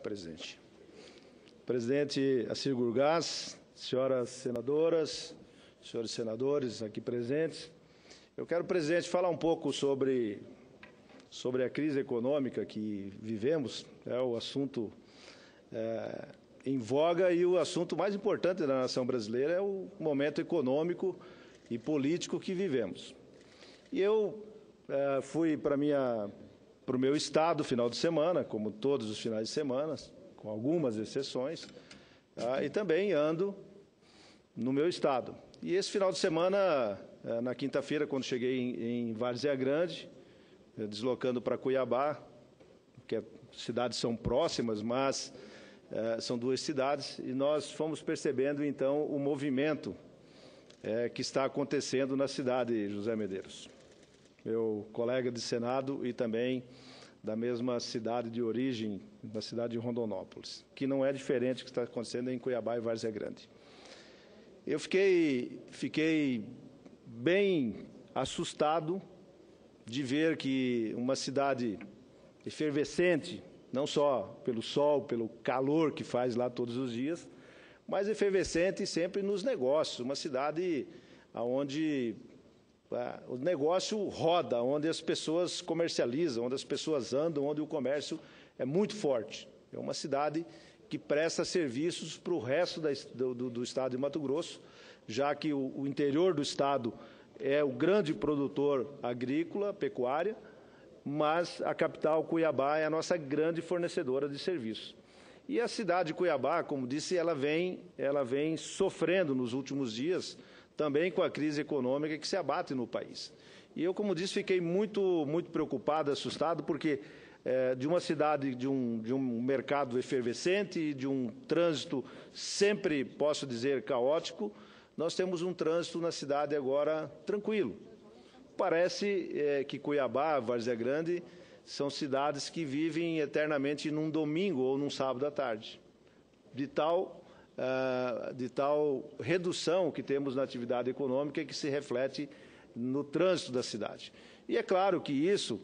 Presidente. Presidente Assir Gurgás, senhoras senadoras, senhores senadores aqui presentes, eu quero, presidente, falar um pouco sobre a crise econômica que vivemos. É o assunto em voga e o assunto mais importante da nação brasileira é o momento econômico e político que vivemos. E eu fui para o meu estado final de semana, como todos os finais de semana, com algumas exceções, e também ando no meu estado. E esse final de semana, na quinta-feira, quando cheguei em Várzea Grande, deslocando para Cuiabá, que as cidades são próximas, mas são duas cidades, e nós fomos percebendo, então, o movimento que está acontecendo na cidade, José Medeiros, meu colega de Senado e também da mesma cidade de origem, da cidade de Rondonópolis, que não é diferente do que está acontecendo em Cuiabá e Várzea Grande. Eu fiquei bem assustado de ver que uma cidade efervescente, não só pelo sol, pelo calor que faz lá todos os dias, mas efervescente sempre nos negócios, uma cidade onde o negócio roda, onde as pessoas comercializam, onde as pessoas andam, onde o comércio é muito forte. É uma cidade que presta serviços para o resto do estado de Mato Grosso, já que o interior do estado é o grande produtor agrícola, pecuária, mas a capital, Cuiabá, é a nossa grande fornecedora de serviços. E a cidade de Cuiabá, como disse, ela vem sofrendo nos últimos dias, também com a crise econômica que se abate no país. E eu, como disse, fiquei muito preocupado, assustado, porque de uma cidade, de um mercado efervescente, de um trânsito sempre, posso dizer, caótico, nós temos um trânsito na cidade agora tranquilo. Parece que Cuiabá, Várzea Grande, são cidades que vivem eternamente num domingo ou num sábado à tarde, de tal redução que temos na atividade econômica que se reflete no trânsito da cidade. E é claro que isso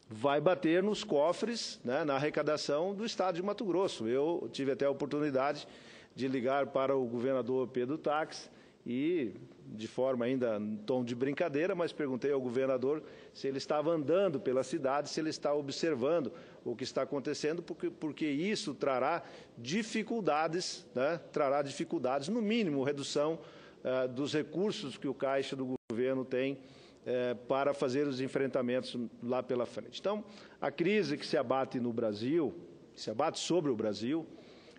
vai bater nos cofres, né, na arrecadação do estado de Mato Grosso. Eu tive até a oportunidade de ligar para o governador Pedro Taques e, de forma ainda em tom de brincadeira, mas perguntei ao governador se ele estava andando pela cidade, se ele está observando o que está acontecendo, porque isso trará dificuldades, né? Trará dificuldades, no mínimo, redução dos recursos que o Caixa do governo tem para fazer os enfrentamentos lá pela frente. Então, a crise que se abate no Brasil, se abate sobre o Brasil,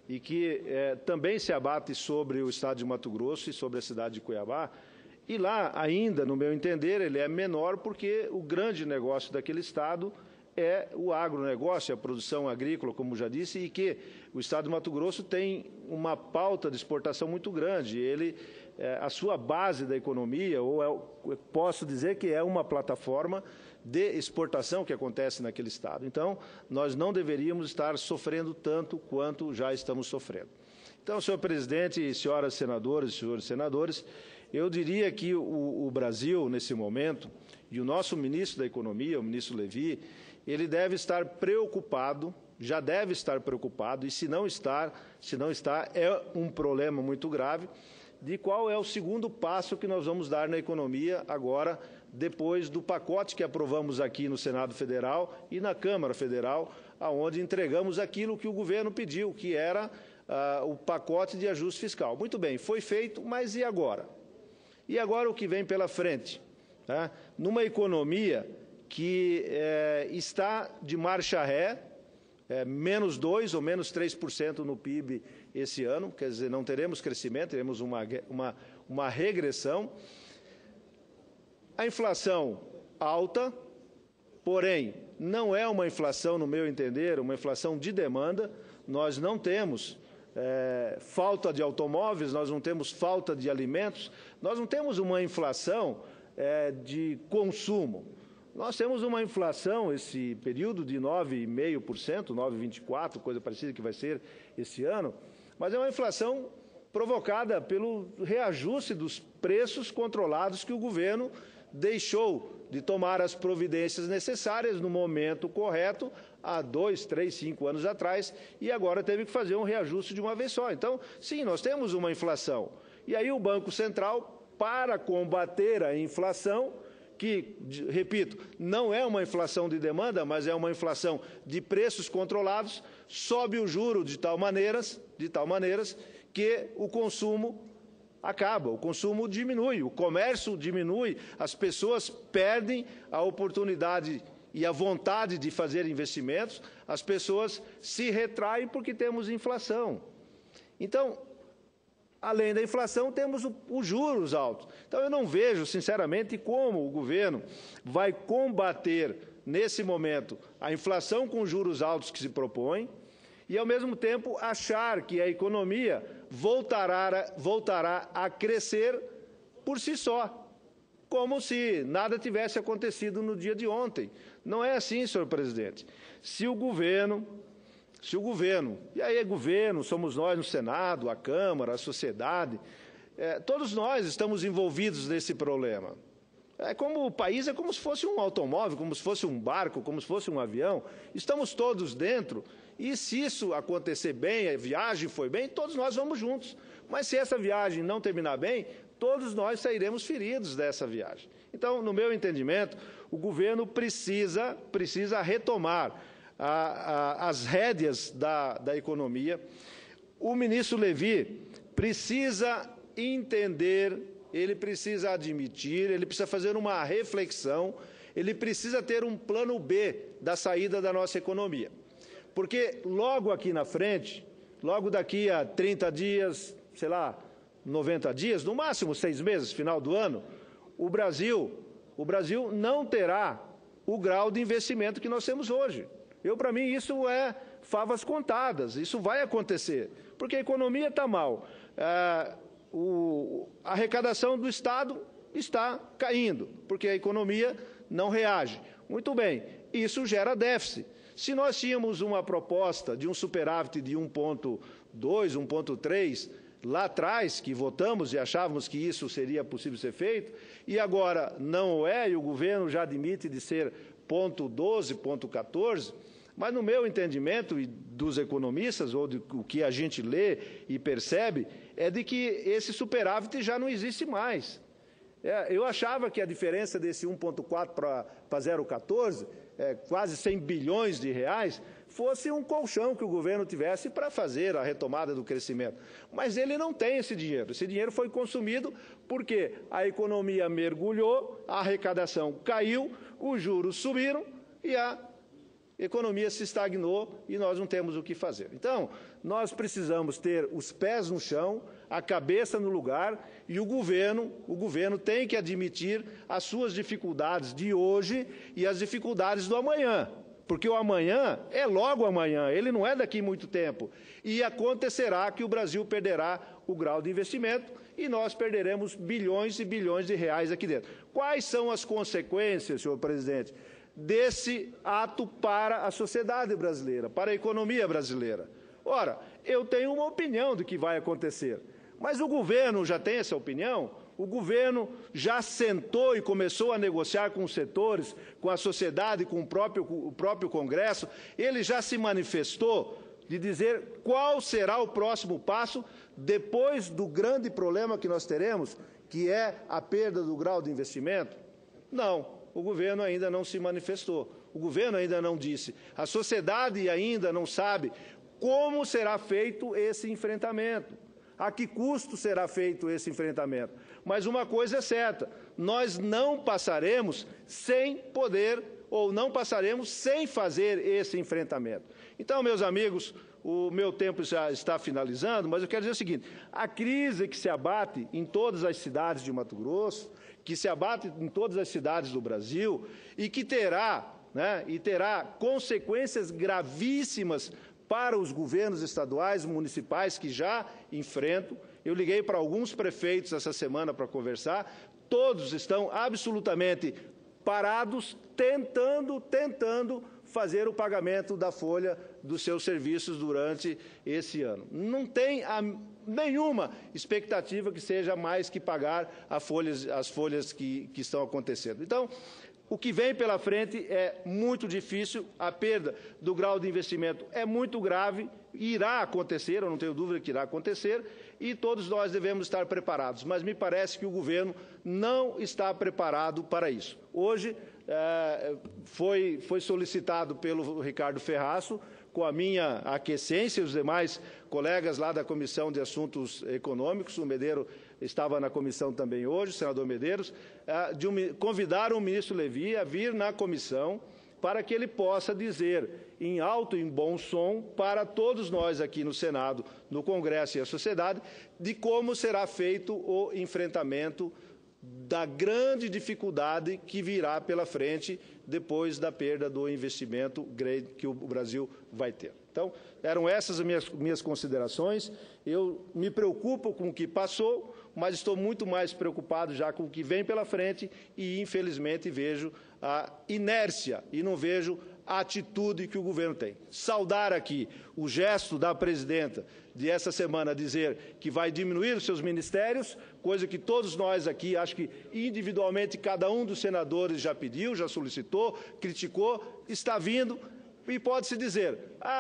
e que também se abate sobre o estado de Mato Grosso e sobre a cidade de Cuiabá, e lá, ainda, no meu entender, ele é menor porque o grande negócio daquele estado é o agronegócio, a produção agrícola, como já disse, e que o estado de Mato Grosso tem uma pauta de exportação muito grande. Ele, a sua base da economia, eu posso dizer que é uma plataforma de exportação que acontece naquele estado. Então, nós não deveríamos estar sofrendo tanto quanto já estamos sofrendo. Então, senhor presidente, senhoras senadoras e senhores senadores, eu diria que o Brasil, nesse momento, e o nosso ministro da Economia, o ministro Levi, ele deve estar preocupado, já deve estar preocupado, e se não está, é um problema muito grave, de qual é o segundo passo que nós vamos dar na economia agora, depois do pacote que aprovamos aqui no Senado Federal e na Câmara Federal, onde entregamos aquilo que o governo pediu, que era o pacote de ajuste fiscal. Muito bem, foi feito, mas e agora? E agora o que vem pela frente? Tá? Numa economia que está de marcha ré, menos 2% ou menos 3% no PIB esse ano, quer dizer, não teremos crescimento, teremos uma regressão. A inflação alta, porém, não é uma inflação, no meu entender, uma inflação de demanda. Nós não temos falta de automóveis, nós não temos falta de alimentos, nós não temos uma inflação de consumo. Nós temos uma inflação, esse período, de 9,5%, 9,24%, coisa parecida que vai ser esse ano, mas é uma inflação provocada pelo reajuste dos preços controlados que o governo deixou de tomar as providências necessárias no momento correto, há 2, 3, 5 anos atrás, e agora teve que fazer um reajuste de uma vez só. Então, sim, nós temos uma inflação. E aí o Banco Central, para combater a inflação, que, repito, não é uma inflação de demanda, mas é uma inflação de preços controlados, sobe o juro de tal maneiras que o consumo acaba, o consumo diminui, o comércio diminui, as pessoas perdem a oportunidade e a vontade de fazer investimentos, as pessoas se retraem porque temos inflação. Então, além da inflação, temos os juros altos. Então, eu não vejo, sinceramente, como o governo vai combater, nesse momento, a inflação com juros altos que se propõe e, ao mesmo tempo, achar que a economia voltará a crescer por si só, como se nada tivesse acontecido no dia de ontem. Não é assim, senhor presidente. Se o governo, e aí é governo, somos nós no Senado, a Câmara, a sociedade, todos nós estamos envolvidos nesse problema. O país é como se fosse um automóvel, como se fosse um barco, como se fosse um avião, estamos todos dentro, e se isso acontecer bem, a viagem foi bem, todos nós vamos juntos. Mas se essa viagem não terminar bem, todos nós sairemos feridos dessa viagem. Então, no meu entendimento, o governo precisa retomar as rédeas da economia. O ministro Levi precisa entender, ele precisa admitir, ele precisa fazer uma reflexão, ele precisa ter um plano B da saída da nossa economia. Porque logo aqui na frente, logo daqui a 30 dias, sei lá, 90 dias, no máximo 6 meses, final do ano, o Brasil não terá o grau de investimento que nós temos hoje. Para mim, isso é favas contadas, isso vai acontecer, porque a economia está mal. A arrecadação do Estado está caindo, porque a economia não reage. Muito bem, isso gera déficit. Se nós tínhamos uma proposta de um superávit de 1,2, 1,3, lá atrás, que votamos e achávamos que isso seria possível ser feito, e agora não é, e o governo já admite de ser 0,12, 0,14, mas no meu entendimento, e dos economistas, ou do que a gente lê e percebe, é de que esse superávit já não existe mais. Eu achava que a diferença desse 1,4 para 0,14, quase 100 bilhões de reais, fosse um colchão que o governo tivesse para fazer a retomada do crescimento. Mas ele não tem esse dinheiro. Esse dinheiro foi consumido porque a economia mergulhou, a arrecadação caiu, os juros subiram e a economia se estagnou e nós não temos o que fazer. Então, nós precisamos ter os pés no chão, a cabeça no lugar, e o governo tem que admitir as suas dificuldades de hoje e as dificuldades do amanhã. Porque o amanhã é logo amanhã, ele não é daqui muito tempo. E acontecerá que o Brasil perderá o grau de investimento e nós perderemos bilhões e bilhões de reais aqui dentro. Quais são as consequências, senhor presidente, desse ato para a sociedade brasileira, para a economia brasileira? Ora, eu tenho uma opinião do que vai acontecer, mas o governo já tem essa opinião? O governo já sentou e começou a negociar com os setores, com a sociedade, com o próprio Congresso, ele já se manifestou de dizer qual será o próximo passo depois do grande problema que nós teremos, que é a perda do grau de investimento? Não, o governo ainda não se manifestou, o governo ainda não disse, a sociedade ainda não sabe como será feito esse enfrentamento, a que custo será feito esse enfrentamento. Mas uma coisa é certa, nós não passaremos sem poder, ou não passaremos sem fazer esse enfrentamento. Então, meus amigos, o meu tempo já está finalizando, mas eu quero dizer o seguinte, a crise que se abate em todas as cidades de Mato Grosso, que se abate em todas as cidades do Brasil, e que terá consequências gravíssimas para os governos estaduais, municipais, que já enfrentam. Eu liguei para alguns prefeitos essa semana para conversar, todos estão absolutamente parados, tentando fazer o pagamento da folha dos seus serviços durante esse ano. Não tem nenhuma expectativa que seja mais que pagar as folhas que estão acontecendo. Então, O que vem pela frente é muito difícil, a perda do grau de investimento é muito grave, irá acontecer, eu não tenho dúvida que irá acontecer, e todos nós devemos estar preparados. Mas me parece que o governo não está preparado para isso. Hoje foi solicitado pelo Ricardo Ferraço, com a minha aquiescência e os demais colegas lá da Comissão de Assuntos Econômicos, o Medeiros estava na comissão também hoje, o senador Medeiros, convidaram o ministro Levi a vir na comissão para que ele possa dizer em alto e em bom som para todos nós aqui no Senado, no Congresso e a sociedade, de como será feito o enfrentamento da grande dificuldade que virá pela frente depois da perda do investimento que o Brasil vai ter. Então, eram essas as minhas considerações. Eu me preocupo com o que passou, mas estou muito mais preocupado já com o que vem pela frente e, infelizmente, vejo a inércia e não vejo a atitude que o governo tem. Saudar aqui o gesto da presidenta de essa semana dizer que vai diminuir os seus ministérios, coisa que todos nós aqui, acho que individualmente cada um dos senadores já pediu, já solicitou, criticou, está vindo. E pode-se dizer,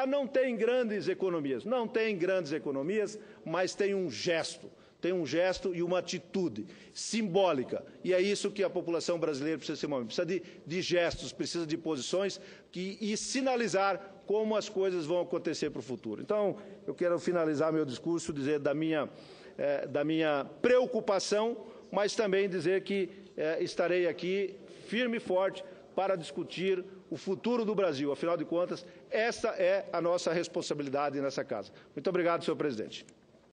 não tem grandes economias. Não tem grandes economias, mas tem um gesto. Tem um gesto e uma atitude simbólica. E é isso que a população brasileira precisa se mover. Precisa de gestos, precisa de posições e sinalizar como as coisas vão acontecer para o futuro. Então, eu quero finalizar meu discurso, dizer da minha preocupação, mas também dizer que estarei aqui firme e forte para discutir o futuro do Brasil. Afinal de contas, essa é a nossa responsabilidade nessa casa. Muito obrigado, senhor presidente.